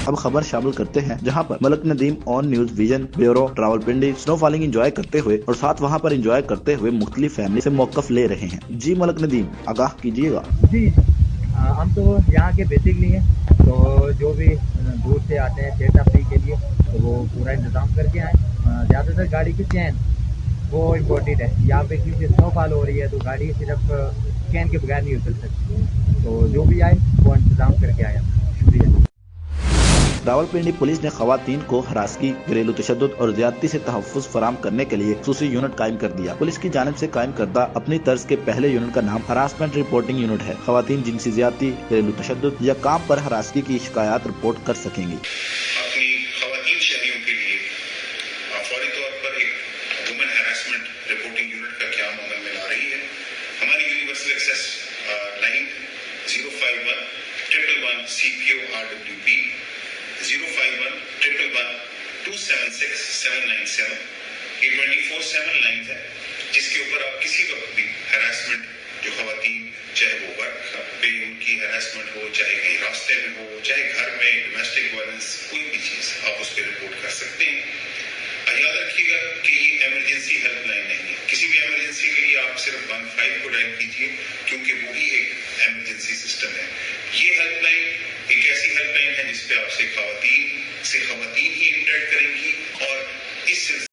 अब खबर शामिल करते हैं जहां पर Malik Nadeem on news vision bureau Rawalpindi snow falling enjoy करते हुए और साथ वहां पर एंजॉय करते हुए मुख्तलिफ फैमिली से मौकफ ले रहे हैं। जी मलक नदीम, आगाह कीजिएगा। जी, हम तो यहाँ के बेसिकली हैं, तो जो भी दूर से आते हैं सैर तफरीह के लिए तो वो पूरा इंतज़ाम करके आएँ। ज़्यादातर गाड़ी की चैन वो इम्पोर्टेंट है यहाँ पे, क्योंकि स्नो फॉल हो रही है तो गाड़ी सिर्फ चैन के बगैर नहीं उतर सकती। तो जो भी आए वो इंतज़ाम करके आए। शुक्रिया। रावलपिंडी पुलिस ने खवातीन को हरासगी, घरेलू तशद्दुद और ज्यादती से तहफ़्फ़ुज़ फराहम करने के लिए ख़ुसूसी यूनिट कायम कर दिया। पुलिस की जानिब से कायम करदा अपनी तर्ज के पहले यूनिट का नाम हरासमेंट रिपोर्टिंग यूनिट है। खवातीन जिनसी ज्यादती, घरेलू तशद्दुद या काम पर हरासगी की शिकायत रिपोर्ट कर सकेंगी। अपनी खवातीन शहरियों के लिए फौरी तौर पर एक वुमेन हैरेसमेंट रिपोर्टिंग यूनिट का क्या अमल में ला रही है। हमारी universal access line 051 111 CPO RWP 051 111 276 797 ये 24/7 लाइन है, जिसके ऊपर आप किसी वक्त भी हैरेसमेंट जो खवातीन, चाहे वो वर्क पे उनकी हैरेसमेंट हो, चाहे कहीं रास्ते में हो, चाहे घर में डोमेस्टिक वायलेंस, कोई भी चीज़ आप उस पर रिपोर्ट कर सकते हैं। याद रखिएगा कि ये इमरजेंसी हेल्पलाइन नहीं है। किसी भी इमरजेंसी के लिए आप सिर्फ 15 को डायल कीजिए, क्योंकि वही एक इमरजेंसी सिस्टम है। ये हेल्पलाइन एक ऐसी हेल्पलाइन है जिसपे आपसे खवातीन ही इंटरेक्ट करेंगी,